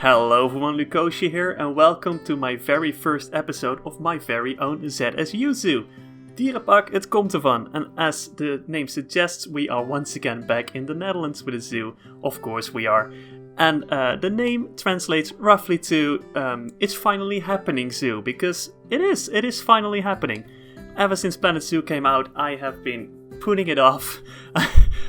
Hello everyone, Lucoshi here, and welcome to my very first episode of my very own ZSU Zoo. Dierenpark, het komt ervan, and as the name suggests, we are once again back in the Netherlands with a zoo. Of course we are. And the name translates roughly to, it's finally happening zoo, because it is finally happening. Ever since Planet Zoo came out, I have been putting it off.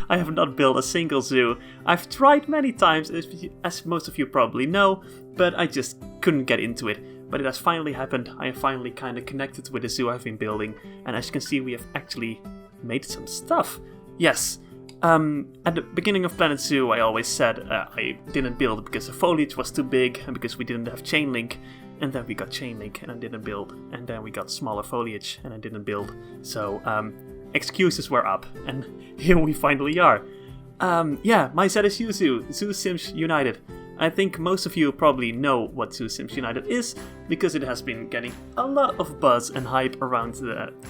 I have not built a single zoo. I've tried many times, as most of you probably know, but I just couldn't get into it. But it has finally happened. I have finally kind of connected with the zoo I've been building, and as you can see, we have actually made some stuff. Yes. At the beginning of Planet Zoo, I always said I didn't build because the foliage was too big and because we didn't have chain link. And then we got chain link and I didn't build. And then we got smaller foliage and I didn't build. So, excuses were up. And here we finally are. Yeah, my ZSU Zoo, Zoo Sims United. I think most of you probably know what Zoo Sims United is, because it has been getting a lot of buzz and hype around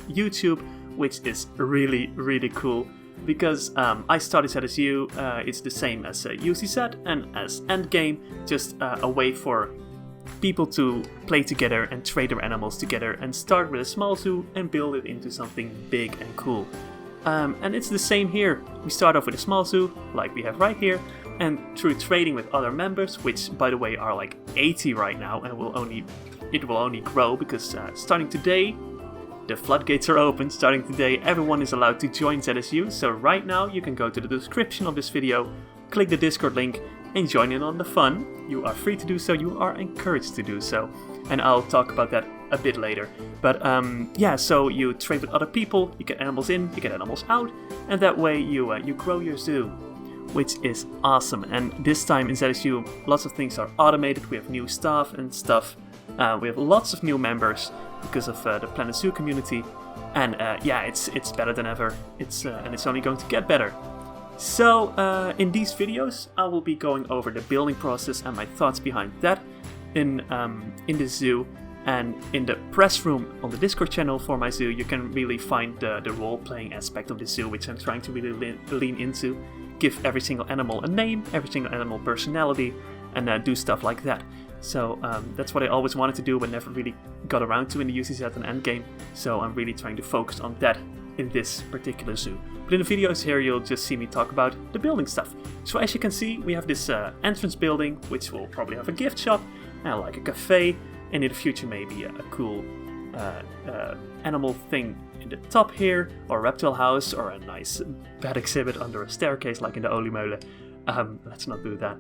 YouTube, which is really, really cool. Because I started ZSU, it's the same as UCZ and as Endgame, just a way for people to play together and trade their animals together and start with a small zoo and build it into something big and cool. And it's the same here. We start off with a small zoo, like we have right here, and through trading with other members, which by the way are like 80 right now, and it will only grow because starting today, the floodgates are open. Starting today, everyone is allowed to join ZSU, so right now you can go to the description of this video, click the Discord link, and join in on the fun. You are free to do so, you are encouraged to do so, and I'll talk about that a bit later. But yeah, so you trade with other people, you get animals in, you get animals out, and that way you grow your zoo, which is awesome. And this time in ZSU, lots of things are automated, we have new staff and stuff. We have lots of new members because of the Planet Zoo community, and yeah, it's better than ever. And it's only going to get better. So in these videos, I will be going over the building process and my thoughts behind that in the zoo, and in the press room on the Discord channel for my zoo. You can really find the role-playing aspect of the zoo, which I'm trying to really lean into. Give every single animal a name, every single animal personality, and do stuff like that. So that's what I always wanted to do but never really got around to in the UCZ and Endgame. So I'm really trying to focus on that in this particular zoo. But in the videos here you'll just see me talk about the building stuff. So as you can see, we have this entrance building, which will probably have a gift shop, like a cafe, and in the future maybe a cool animal thing in the top here, or a reptile house, or a nice bat exhibit under a staircase like in the Oliemolen. Let's not do that.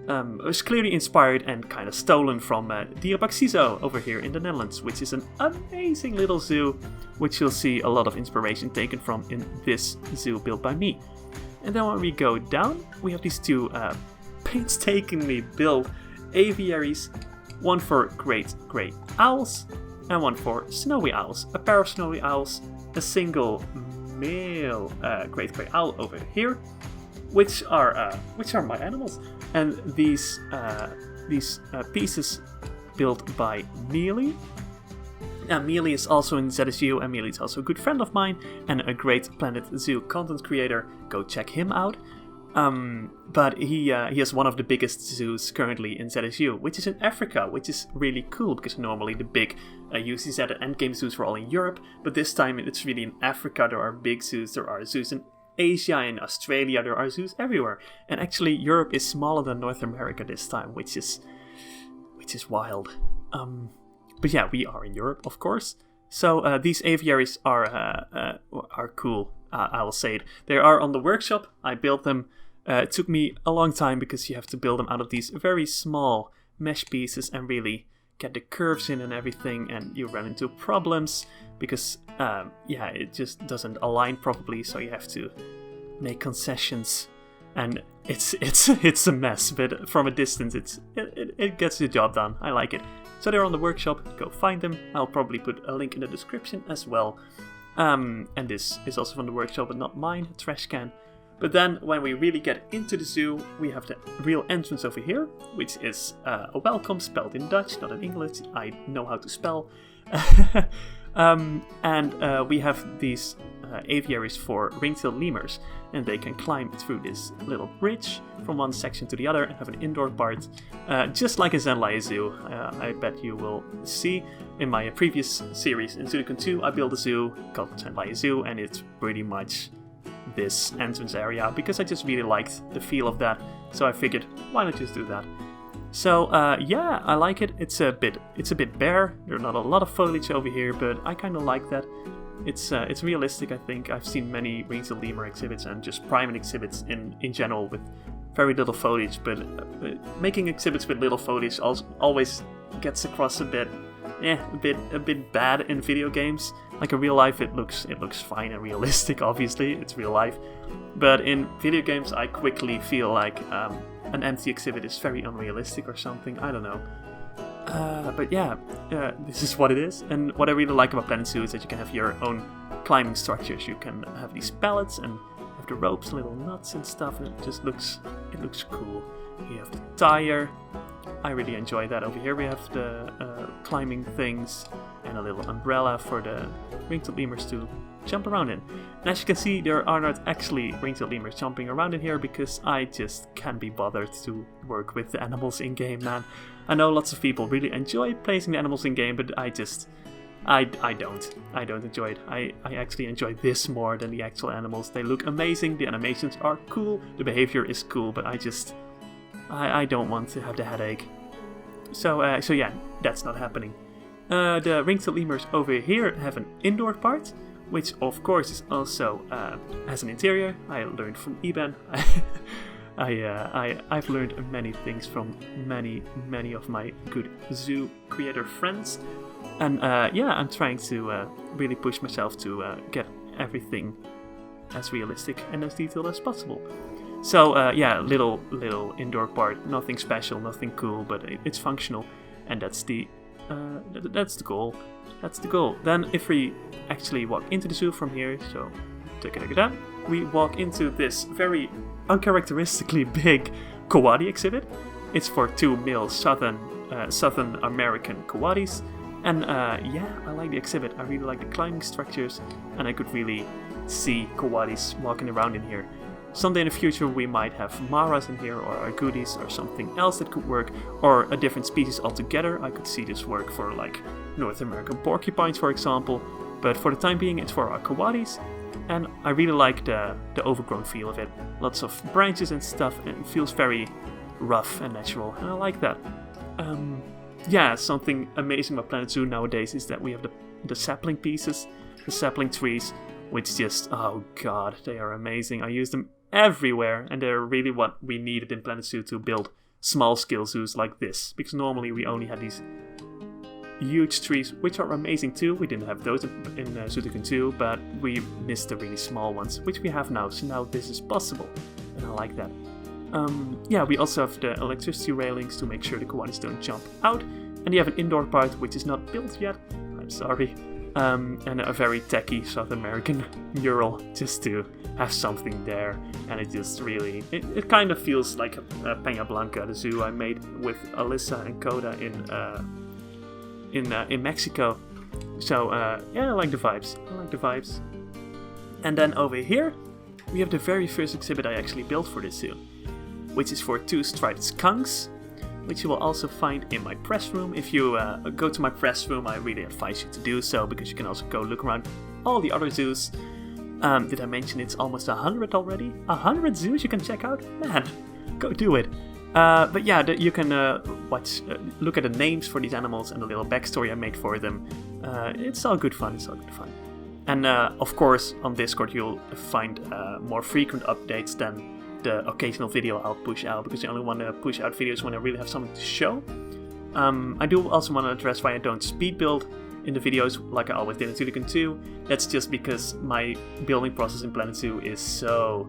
It was clearly inspired and kind of stolen from Direbak over here in the Netherlands, which is an amazing little zoo, which you'll see a lot of inspiration taken from in this zoo built by me. And then when we go down, we have these two painstakingly built aviaries, one for great grey owls and one for snowy owls. A pair of snowy owls, a single male great grey owl over here, which are my animals. And these pieces built by Mealy. Now, Mealy is also in ZSU, and Mealy is also a good friend of mine and a great Planet Zoo content creator. Go check him out. But he has one of the biggest zoos currently in ZSU, which is in Africa, which is really cool because normally the big UCZ and Endgame zoos were all in Europe, but this time it's really in Africa. There are big zoos, there are zoos in Asia and Australia, there are zoos everywhere. And actually Europe is smaller than North America this time, which is wild. But yeah, we are in Europe, of course. So these aviaries are cool, I will say it. They are on the workshop. I built them. It took me a long time because you have to build them out of these very small mesh pieces and really get the curves in and everything, and you run into problems because yeah, it just doesn't align properly, so you have to make concessions, and it's a mess, but from a distance it gets the job done. I like it. So they're on the workshop, go find them. I'll probably put a link in the description as well. And this is also from the workshop, but not mine, a trash can. But then when we really get into the zoo, we have the real entrance over here, which is a welcome spelled in Dutch, not in English. I know how to spell. And we have these aviaries for ring-tailed lemurs, and they can climb through this little bridge from one section to the other and have an indoor part, just like a Zenlai Zoo. I bet you will see in my previous series in Zoo Tycoon 2, I built a zoo called Zenlai Zoo, and it's pretty much this entrance area because I just really liked the feel of that. So I figured, why not just do that? So yeah, I like it. It's a bit bare. There's not a lot of foliage over here, but I kind of like that. It's realistic, I think. I've seen many ring-tailed lemur exhibits and just primate exhibits in general with very little foliage, but making exhibits with little foliage always gets across a bit bad in video games. Like in real life, it looks fine and realistic. Obviously, it's real life, but in video games, I quickly feel like an empty exhibit is very unrealistic or something. I don't know. But yeah, this is what it is. And what I really like about Planet Zoo is that you can have your own climbing structures. You can have these pallets and have the ropes, little nuts and stuff, and it looks cool. You have the tire. I really enjoy that. Over here we have the climbing things and a little umbrella for the ring-tailed lemurs to jump around in. And as you can see, there are not actually ring-tailed lemurs jumping around in here because I just can't be bothered to work with the animals in-game, man. I know lots of people really enjoy placing the animals in-game, but I don't enjoy it. I actually enjoy this more than the actual animals. They look amazing, the animations are cool, the behavior is cool, but I don't want to have the headache. So yeah, that's not happening. The ring-tailed lemurs over here have an indoor part, which of course is also has an interior. I learned from Eben. I've learned many things from many of my good zoo creator friends, and yeah, I'm trying to really push myself to get everything as realistic and as detailed as possible. So yeah, little indoor part, nothing special, nothing cool, but it's functional, and that's the goal. That's the goal. Then if we actually walk into the zoo from here, so we walk into this very uncharacteristically big Coati exhibit. It's for 2 male Southern American Coatis, and yeah, I like the exhibit. I really like the climbing structures, and I could really see Coatis walking around in here. Someday in the future we might have Maras in here, or Agoutis, or something else that could work, or a different species altogether. I could see this work for like North American porcupines, for example, but for the time being it's for our Coatis. And I really like the overgrown feel of it. Lots of branches and stuff, and it feels very rough and natural, and I like that. Yeah, something amazing about Planet Zoo nowadays is that we have the sapling pieces, the sapling trees, which just, oh god, they are amazing. I use them everywhere, and they're really what we needed in Planet Zoo to build small-scale zoos like this, because normally we only had these huge trees, which are amazing too. We didn't have those in Zoo Tycoon 2, but we missed the really small ones, which we have now, so now this is possible, and I like that. Yeah, we also have the electricity railings to make sure the Coatis don't jump out, and you have an indoor part which is not built yet, I'm sorry, and a very tacky South American mural just to have something there, and it just really, it kind of feels like a Peña Blanca, the zoo I made with Alyssa and Coda in Mexico. So yeah, I like the vibes. And then over here we have the very first exhibit I actually built for this zoo, which is for 2 striped skunks, which you will also find in my press room. If you go to my press room, I really advise you to do so, because you can also go look around all the other zoos. Did I mention it's almost 100 already? 100 zoos you can check out? Man, go do it. But yeah, you can look at the names for these animals and the little backstory I made for them. It's all good fun. And of course, on Discord you'll find more frequent updates than the occasional video I'll push out, because I only want to push out videos when I really have something to show. I do also want to address why I don't speed build in the videos like I always did in Zoo Tycoon 2. That's just because my building process in Planet Zoo is so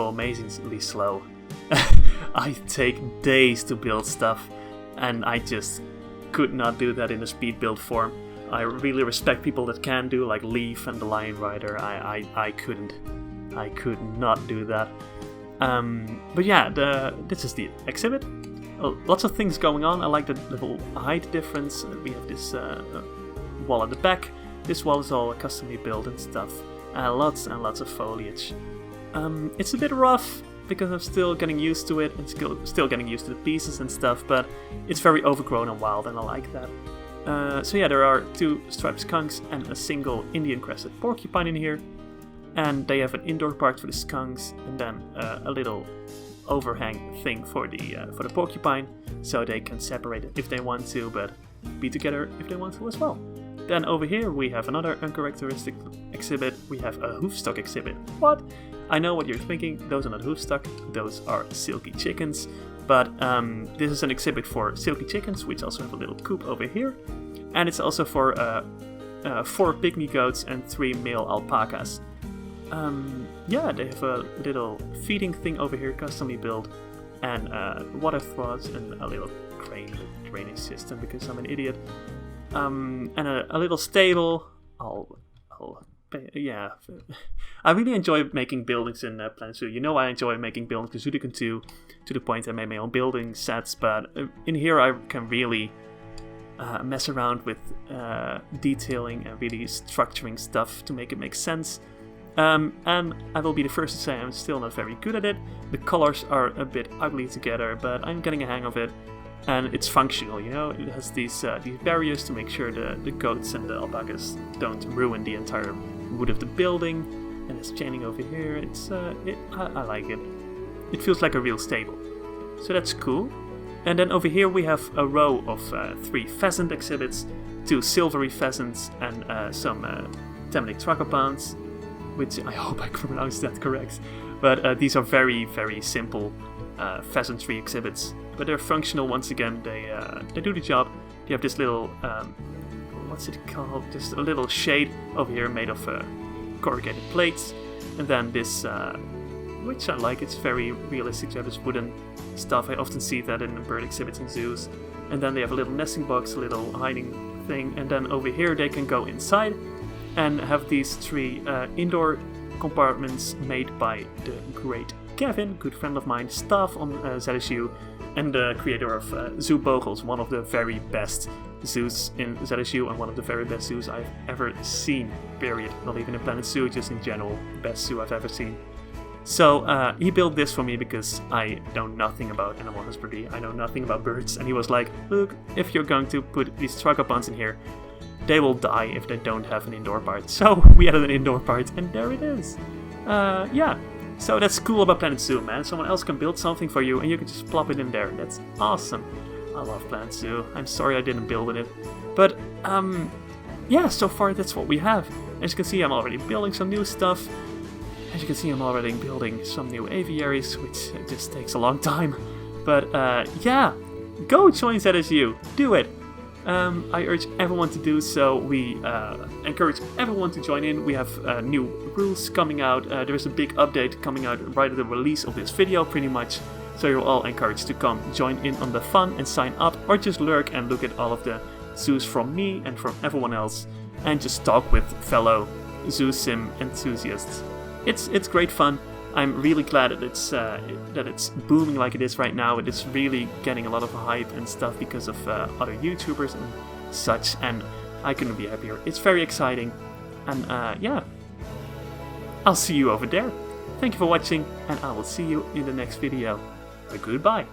amazingly slow. I take days to build stuff, and I just could not do that in a speed build form. I really respect people that can do, like Leaf and the Lion Rider. I couldn't. I could not do that. But yeah, this is the exhibit. Lots of things going on. I like the little height difference. We have this wall at the back. this wall is all customly built and stuff. Lots and lots of foliage. It's a bit rough because I'm still getting used to it and still getting used to the pieces and stuff, but it's very overgrown and wild and I like that. So yeah, there are 2 striped skunks and a single Indian crested porcupine in here. And they have an indoor part for the skunks and then a little overhang thing for the porcupine, so they can separate it if they want to, but be together if they want to as well. Then over here we have another uncharacteristic exhibit. We have a hoofstock exhibit. What? I know what you're thinking. Those are not hoofstock. Those are silky chickens. But this is an exhibit for silky chickens, which also have a little coop over here, and it's also for 4 pygmy goats and 3 male alpacas. Yeah, they have a little feeding thing over here, customly built, and water troughs and a little crane with drainage system because I'm an idiot. And a little stable. Yeah. I really enjoy making buildings in Planet Zoo. You know I enjoy making buildings in Zoo Tycoon 2 to the point I made my own building sets, but in here I can really mess around with detailing and really structuring stuff to make it make sense. And I will be the first to say I'm still not very good at it. The colors are a bit ugly together, but I'm getting a hang of it. And it's functional, you know. It has these barriers to make sure the goats and the alpacas don't ruin the entire wood of the building. And there's chaining over here. I like it. It feels like a real stable. So that's cool. And then over here we have a row of 3 pheasant exhibits, 2 silvery pheasants and some Tamilic tragopans, which I hope I pronounced that correct. But these are very, very simple pheasantry exhibits. But they're functional once again, they do the job. You have this little, what's it called? Just a little shade over here made of corrugated plates. And then this, which I like, it's very realistic to have this wooden stuff. I often see that in bird exhibits in zoos. And then they have a little nesting box, a little hiding thing. And then over here they can go inside and have these 3 indoor compartments made by the great Kevin, good friend of mine, staff on ZSU, and the creator of Zoo Bogels, one of the very best zoos in ZSU and one of the very best zoos I've ever seen, period. Not even in Planet Zoo, just in general, best zoo I've ever seen. So he built this for me because I know nothing about animal husbandry, I know nothing about birds, and he was like, look, if you're going to put these tragopans in here, they will die if they don't have an indoor part. So we added an indoor part, and there it is. Yeah, so that's cool about Planet Zoo, man. Someone else can build something for you, and you can just plop it in there. That's awesome. I love Planet Zoo. I'm sorry I didn't build it. But, yeah, so far that's what we have. As you can see, I'm already building some new stuff. As you can see, I'm already building some new aviaries, which just takes a long time. But, yeah, go join ZSU. Do it. I urge everyone to do so. We encourage everyone to join in. We have new rules coming out. There is a big update coming out right at the release of this video, pretty much. So you're all encouraged to come join in on the fun and sign up, or just lurk and look at all of the zoos from me and from everyone else, and just talk with fellow zoo sim enthusiasts. It's great fun. I'm really glad that it's booming like it is right now. It is really getting a lot of hype and stuff because of other YouTubers and such, and I couldn't be happier. It's very exciting, and yeah, I'll see you over there. Thank you for watching, and I will see you in the next video. Goodbye.